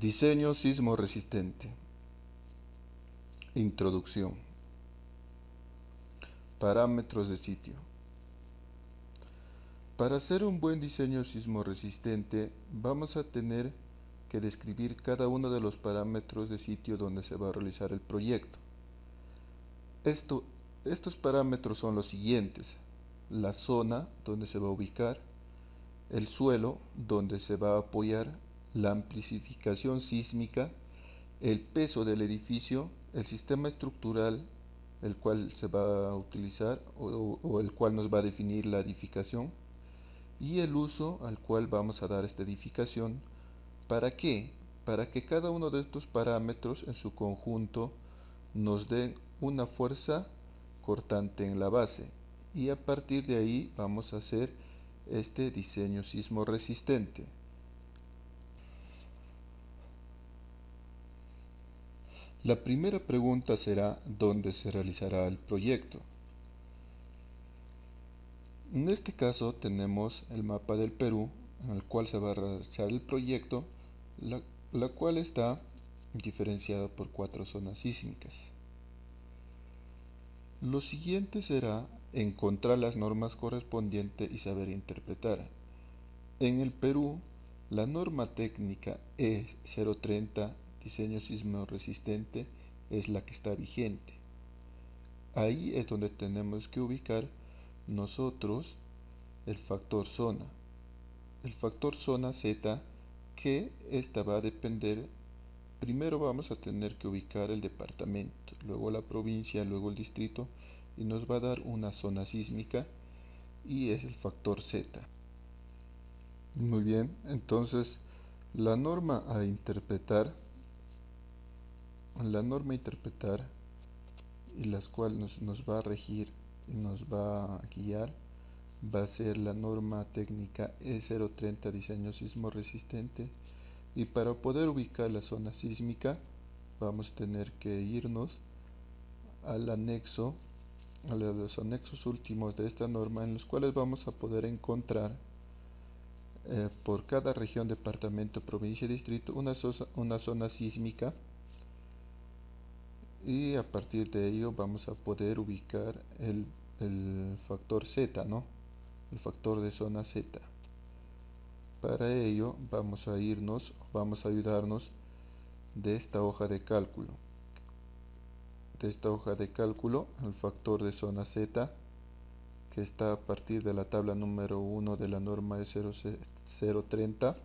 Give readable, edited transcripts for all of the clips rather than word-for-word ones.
Diseño sismo resistente. Introducción. Parámetros de sitio. Para hacer un buen diseño sismo resistente, vamos a tener que describir cada uno de los parámetros de sitio donde se va a realizar el proyecto. Estos parámetros son los siguientes: la zona donde se va a ubicar, el suelo donde se va a apoyar, la amplificación sísmica, el peso del edificio, el sistema estructural el cual se va a utilizar o el cual nos va a definir la edificación, y el uso al cual vamos a dar esta edificación. ¿Para qué? Para que cada uno de estos parámetros en su conjunto nos den una fuerza cortante en la base, y a partir de ahí vamos a hacer este diseño sismo resistente. La primera pregunta será: ¿dónde se realizará el proyecto? En este caso tenemos el mapa del Perú en el cual se va a realizar el proyecto, la cual está diferenciada por 4 zonas sísmicas. Lo siguiente será encontrar las normas correspondientes y saber interpretar. En el Perú, la norma técnica E030, diseño sismo resistente, es la que está vigente. Ahí es donde tenemos que ubicar nosotros el factor zona. El factor zona Z, que esta va a depender. Primero vamos a tener que ubicar el departamento, luego la provincia, luego el distrito, y nos va a dar una zona sísmica, y es el factor Z. Muy bien, entonces la norma a interpretar, y las cuales nos va a regir y nos va a guiar, va a ser la norma técnica E030, diseño sismo resistente. Y para poder ubicar la zona sísmica vamos a tener que irnos al anexo, a los anexos últimos de esta norma, en los cuales vamos a poder encontrar por cada región, departamento, provincia y distrito una zona sísmica, y a partir de ello vamos a poder ubicar el factor Z, ¿no? El factor de zona Z. Para ello vamos a ayudarnos de esta hoja de cálculo. El factor de zona Z, que está a partir de la tabla número 1 de la norma de 030.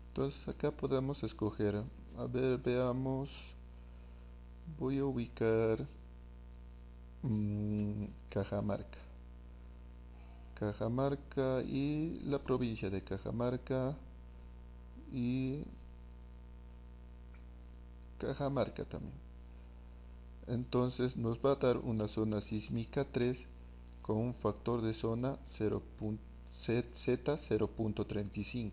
Entonces acá podemos escoger, a ver, veamos, voy a ubicar Cajamarca. Cajamarca y la provincia de Cajamarca, y Cajamarca también. Entonces nos va a dar una zona sísmica 3 con un factor de zona Z 0.35.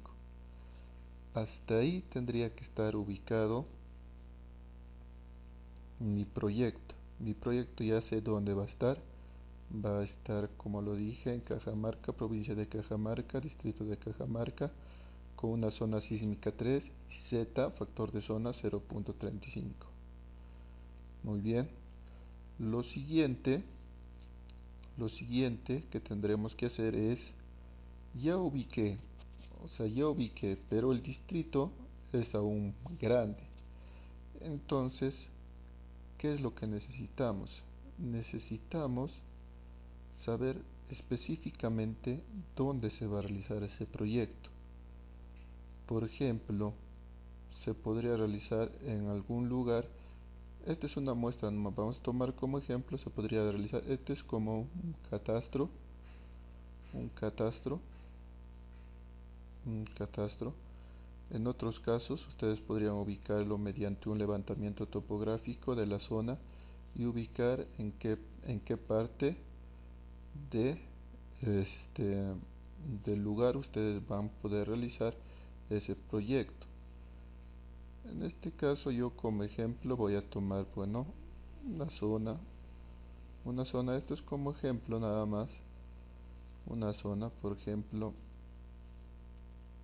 Hasta ahí tendría que estar ubicado mi proyecto. Mi proyecto ya sé dónde va a estar. Va a estar, como lo dije, en Cajamarca, provincia de Cajamarca, distrito de Cajamarca, con una zona sísmica 3 y Z, factor de zona 0.35. Muy bien. Lo siguiente que tendremos que hacer es, ya ubiqué, pero el distrito es aún grande. Entonces, ¿qué es lo que necesitamos? Necesitamos saber específicamente dónde se va a realizar ese proyecto. Por ejemplo, se podría realizar en algún lugar. Esta es una muestra, vamos a tomar como ejemplo, se podría realizar, este es como un catastro, un catastro, un catastro. En otros casos, ustedes podrían ubicarlo mediante un levantamiento topográfico de la zona y ubicar en qué parte de este del lugar ustedes van a poder realizar ese proyecto. En este caso yo como ejemplo voy a tomar, bueno, una zona, esto es como ejemplo nada más, una zona, por ejemplo,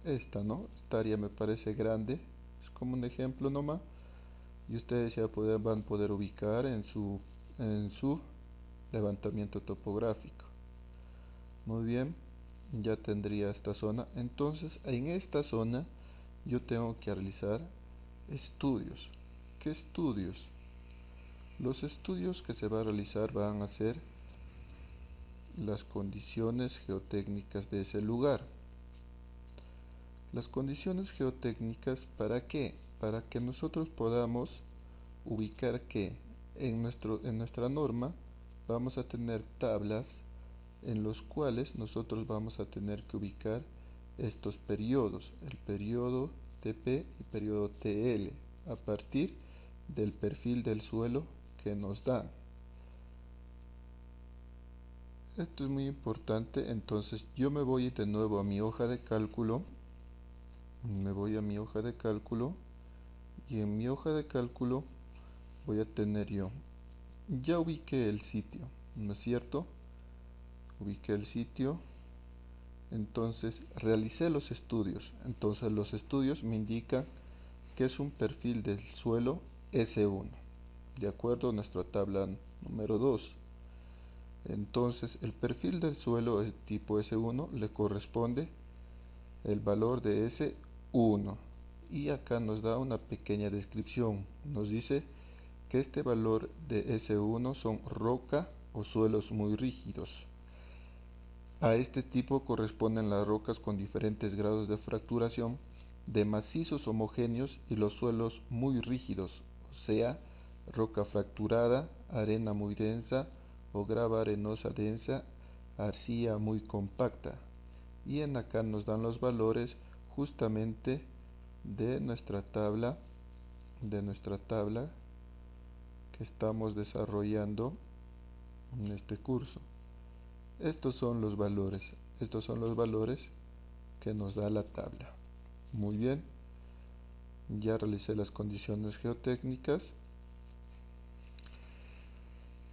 esta, ¿no? Esta área me parece grande, Es como un ejemplo nomás, y ustedes ya van a poder ubicar en su levantamiento topográfico. Muy bien, ya tendría esta zona. Entonces, en esta zona yo tengo que realizar estudios. ¿Qué estudios? Los estudios que se va a realizar van a ser las condiciones geotécnicas de ese lugar. Las condiciones geotécnicas, ¿para qué? Para que nosotros podamos ubicar que en nuestra norma vamos a tener tablas en los cuales nosotros vamos a tener que ubicar estos periodos, el periodo TP y periodo TL, a partir del perfil del suelo que nos dan. Esto es muy importante, entonces yo me voy de nuevo a mi hoja de cálculo, y en mi hoja de cálculo voy a tener yo, ya ubiqué el sitio, ¿no es cierto? Ubiqué el sitio, entonces realicé los estudios. Entonces los estudios me indican que es un perfil del suelo S1, de acuerdo a nuestra tabla número 2. Entonces el perfil del suelo de tipo S1 le corresponde el valor de S1. Y acá nos da una pequeña descripción. Nos dice que este valor de S1 son roca o suelos muy rígidos. A este tipo corresponden las rocas con diferentes grados de fracturación, de macizos homogéneos y los suelos muy rígidos, o sea, roca fracturada, arena muy densa o grava arenosa densa, arcilla muy compacta. Y en acá nos dan los valores justamente de nuestra tabla que estamos desarrollando en este curso. Estos son los valores que nos da la tabla. Muy bien, ya realicé las condiciones geotécnicas.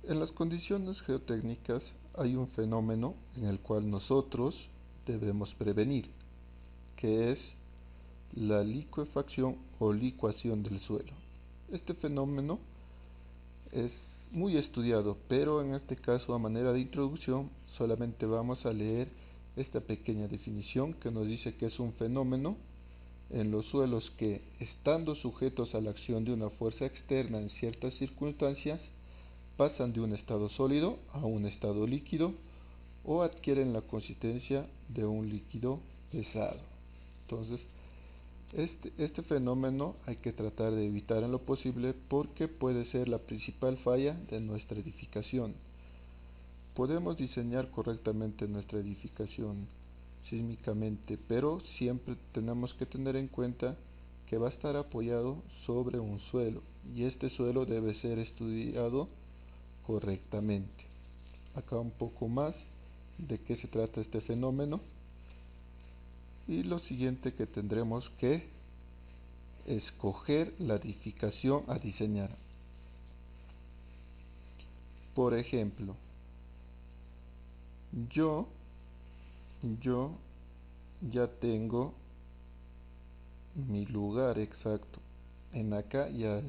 En las condiciones geotécnicas hay un fenómeno en el cual nosotros debemos prevenir, que es la licuefacción o licuación del suelo. Este fenómeno es muy estudiado, pero en este caso, a manera de introducción, solamente vamos a leer esta pequeña definición que nos dice que es un fenómeno en los suelos que, estando sujetos a la acción de una fuerza externa en ciertas circunstancias, pasan de un estado sólido a un estado líquido o adquieren la consistencia de un líquido pesado. Entonces, este fenómeno hay que tratar de evitar en lo posible porque puede ser la principal falla de nuestra edificación. Podemos diseñar correctamente nuestra edificación sísmicamente, pero siempre tenemos que tener en cuenta que va a estar apoyado sobre un suelo y este suelo debe ser estudiado correctamente. Acá un poco más de qué se trata este fenómeno. Y lo siguiente que tendremos que escoger la edificación a diseñar. Por ejemplo, yo ya tengo mi lugar exacto. En acá ya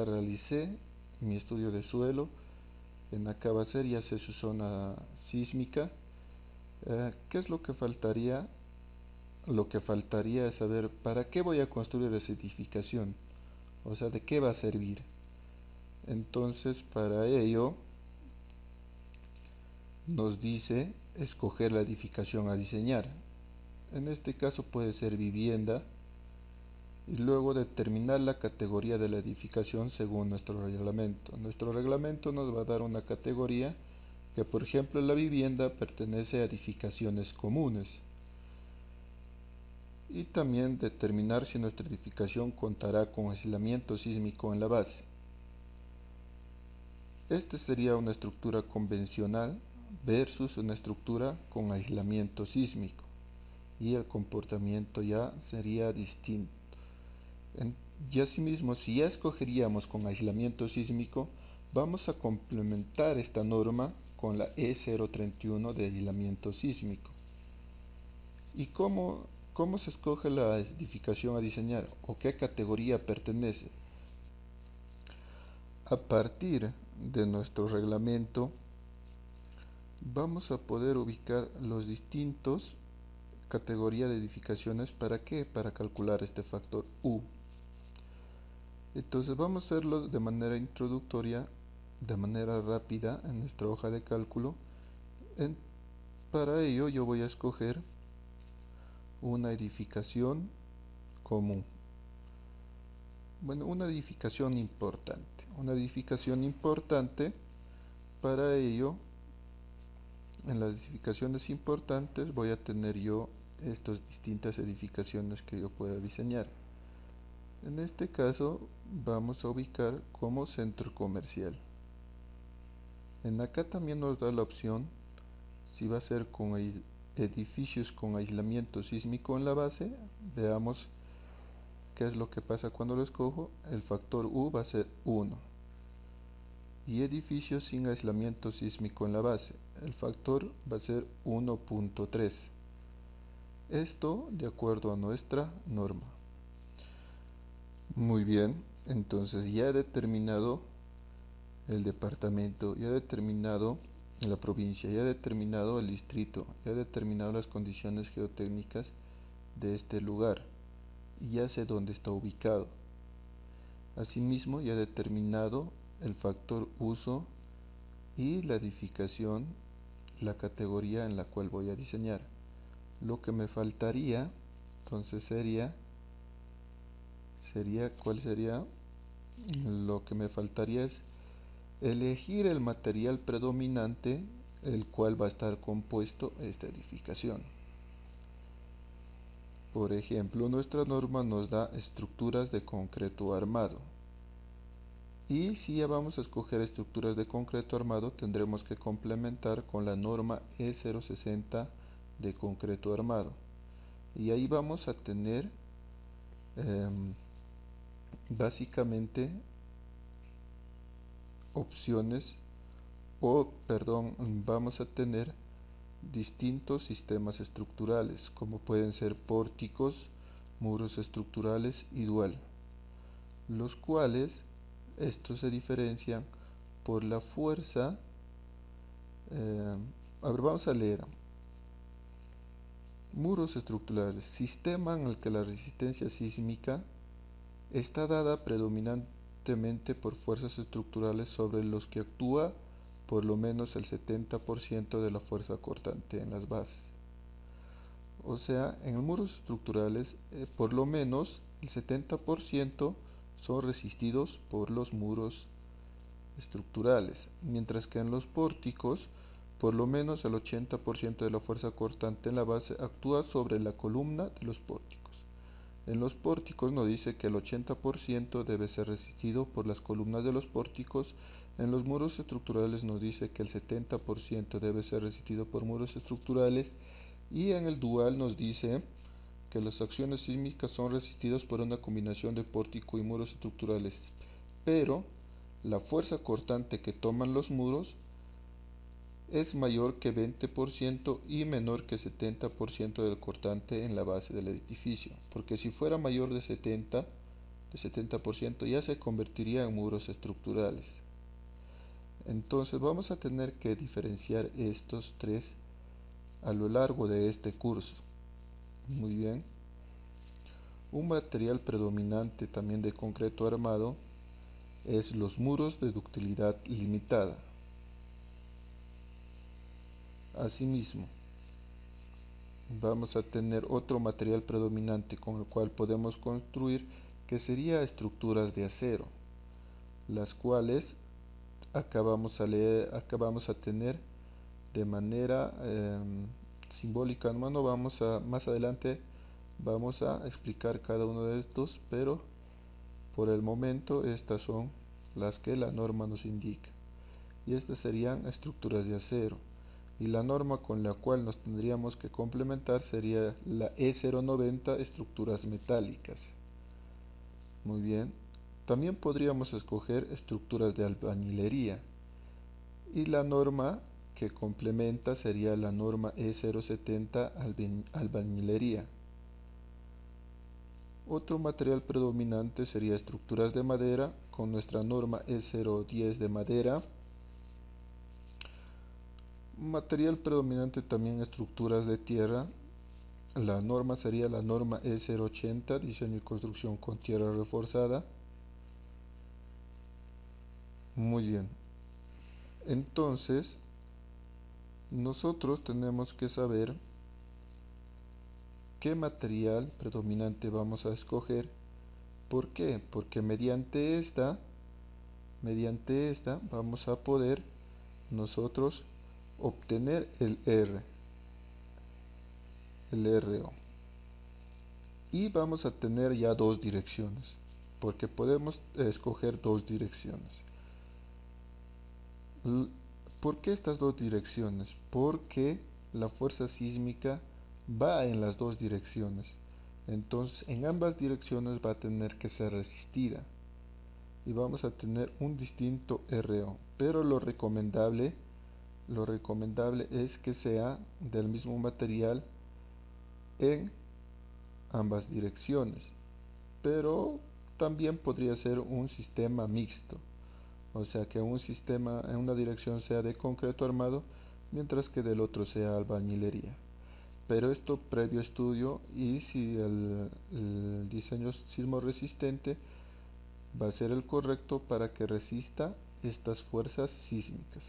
realicé mi estudio de suelo. En acá va a ser, ya sé su zona sísmica. ¿Qué es lo que faltaría? Lo que faltaría es saber para qué voy a construir esa edificación, o sea, de qué va a servir. Entonces, para ello nos dice escoger la edificación a diseñar. En este caso puede ser vivienda y luego determinar la categoría de la edificación según nuestro reglamento. Nuestro reglamento nos va a dar una categoría que, por ejemplo, la vivienda pertenece a edificaciones comunes. Y también determinar si nuestra edificación contará con aislamiento sísmico en la base. Esta sería una estructura convencional versus una estructura con aislamiento sísmico y el comportamiento ya sería distinto. Y asimismo, si ya escogeríamos con aislamiento sísmico, vamos a complementar esta norma con la E031 de aislamiento sísmico. ¿Y cómo ¿Cómo se escoge la edificación a diseñar o qué categoría pertenece? A partir de nuestro reglamento vamos a poder ubicar los distintos categorías de edificaciones. ¿Para qué? Para calcular este factor U. Entonces vamos a hacerlo de manera introductoria, de manera rápida en nuestra hoja de cálculo. Para ello yo voy a escoger una edificación común. Bueno, una edificación importante. Una edificación importante, para ello, en las edificaciones importantes voy a tener yo estas distintas edificaciones que yo pueda diseñar. En este caso vamos a ubicar como centro comercial. En acá también nos da la opción si va a ser con edificios con aislamiento sísmico en la base. Veamos qué es lo que pasa cuando lo escojo. El factor U va a ser 1. Y edificios sin aislamiento sísmico en la base, el factor va a ser 1.3. Esto de acuerdo a nuestra norma. Muy bien, entonces ya he determinado el departamento, ya he determinado la provincia, ya he determinado el distrito, ya he determinado las condiciones geotécnicas de este lugar y ya sé dónde está ubicado. Asimismo, ya he determinado el factor uso y la edificación, la categoría en la cual voy a diseñar. Lo que me faltaría, entonces ¿cuál sería? Lo que me faltaría es elegir el material predominante el cual va a estar compuesto esta edificación. Por ejemplo, nuestra norma nos da estructuras de concreto armado. Y si ya vamos a escoger estructuras de concreto armado, tendremos que complementar con la norma E060 de concreto armado. Y ahí vamos a tener básicamente vamos a tener distintos sistemas estructurales, como pueden ser pórticos, muros estructurales y dual, los cuales estos se diferencian por la fuerza. Vamos a leer. Muros estructurales, sistema en el que la resistencia sísmica está dada predominantemente por fuerzas estructurales sobre los que actúa por lo menos el 70% de la fuerza cortante en las bases. O sea, en muros estructurales por lo menos el 70% son resistidos por los muros estructurales, mientras que en los pórticos por lo menos el 80% de la fuerza cortante en la base actúa sobre la columna de los pórticos. En los pórticos nos dice que el 80% debe ser resistido por las columnas de los pórticos. En los muros estructurales nos dice que el 70% debe ser resistido por muros estructurales. Y en el dual nos dice que las acciones sísmicas son resistidas por una combinación de pórtico y muros estructurales. Pero la fuerza cortante que toman los muros es mayor que 20% y menor que 70% del cortante en la base del edificio, porque si fuera mayor de 70% ya se convertiría en muros estructurales. Entonces vamos a tener que diferenciar estos tres a lo largo de este curso. Muy bien. Un material predominante también de concreto armado es los muros de ductilidad limitada. Asimismo, vamos a tener otro material predominante con el cual podemos construir, que sería estructuras de acero, las cuales acá vamos a tener de manera simbólica. Más adelante vamos a explicar cada uno de estos, pero por el momento estas son las que la norma nos indica, y estas serían estructuras de acero. Y la norma con la cual nos tendríamos que complementar sería la E090, estructuras metálicas. Muy bien. También podríamos escoger estructuras de albañilería. Y la norma que complementa sería la norma E070, albañilería. Otro material predominante sería estructuras de madera, con nuestra norma E010 de madera. Material predominante también estructuras de tierra. La norma sería la norma E080, diseño y construcción con tierra reforzada. Muy bien. Entonces, nosotros tenemos que saber qué material predominante vamos a escoger. ¿Por qué? Porque mediante esta vamos a poder nosotros obtener el RO. Y vamos a tener ya dos direcciones, porque podemos escoger dos direcciones. ¿Por qué estas dos direcciones? Porque la fuerza sísmica va en las dos direcciones. Entonces, en ambas direcciones va a tener que ser resistida y vamos a tener un distinto RO. Pero lo recomendable es que sea del mismo material en ambas direcciones. Pero también podría ser un sistema mixto. O sea que un sistema en una dirección sea de concreto armado, mientras que del otro sea albañilería. Pero esto previo estudio, y si el diseño sismo resistente va a ser el correcto para que resista estas fuerzas sísmicas.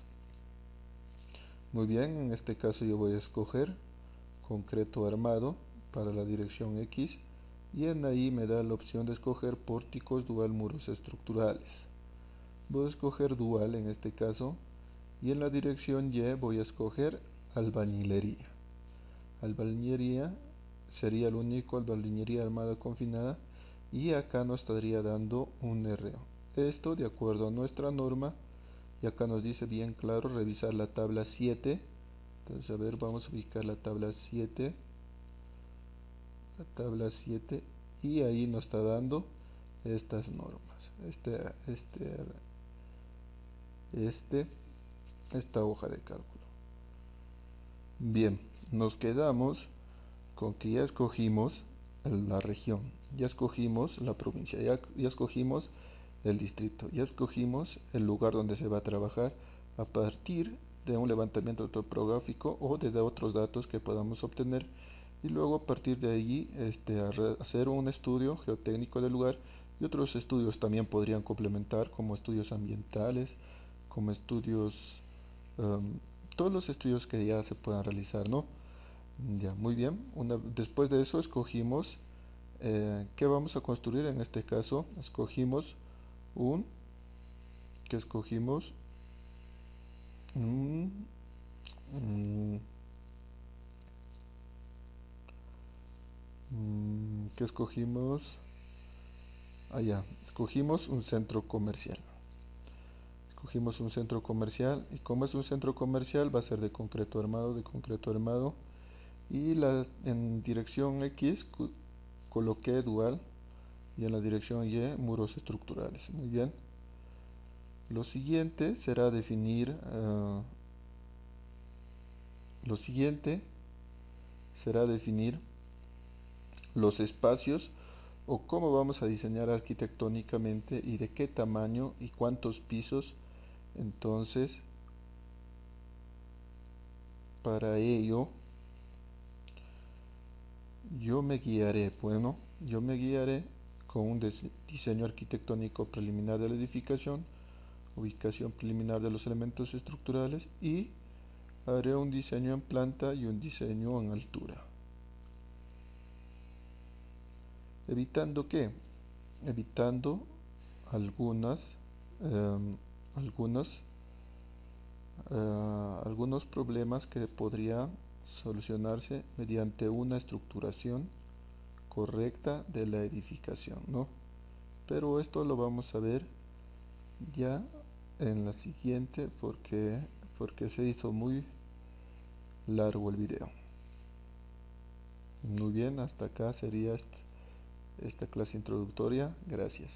Muy bien, en este caso yo voy a escoger concreto armado para la dirección X, y en ahí me da la opción de escoger pórticos dual muros estructurales. Voy a escoger dual en este caso, y en la dirección Y voy a escoger albañilería. Albañilería sería el único albañilería armada confinada, y acá nos estaría dando un RO. Esto de acuerdo a nuestra norma, y acá nos dice bien claro revisar la tabla 7. Entonces, a ver, vamos a ubicar la tabla 7, y ahí nos está dando estas normas, este, esta hoja de cálculo. Bien, nos quedamos con que ya escogimos la región, ya escogimos la provincia, ya escogimos el distrito, ya escogimos el lugar donde se va a trabajar a partir de un levantamiento topográfico o de otros datos que podamos obtener, y luego a partir de allí hacer un estudio geotécnico del lugar, y otros estudios también podrían complementar, como estudios ambientales, como estudios, um, todos los estudios que ya se puedan realizar, ¿no? Ya, muy bien. Después de eso escogimos qué vamos a construir. En este caso escogimos un, que escogimos un, que escogimos allá, escogimos un centro comercial. Escogimos un centro comercial, y como es un centro comercial va a ser de concreto armado, y en dirección X coloqué dual, y en la dirección Y muros estructurales. Muy bien. Lo siguiente será definir los espacios, o cómo vamos a diseñar arquitectónicamente y de qué tamaño y cuántos pisos. Entonces, para ello yo me guiaré con un diseño arquitectónico preliminar de la edificación, ubicación preliminar de los elementos estructurales, y haré un diseño en planta y un diseño en altura. ¿Evitando qué? Evitando algunas, em, algunos, algunos problemas que podrían solucionarse mediante una estructuración correcta de la edificación, ¿no? Pero esto lo vamos a ver ya en la siguiente, porque se hizo muy largo el video. Muy bien, hasta acá sería esta clase introductoria. Gracias.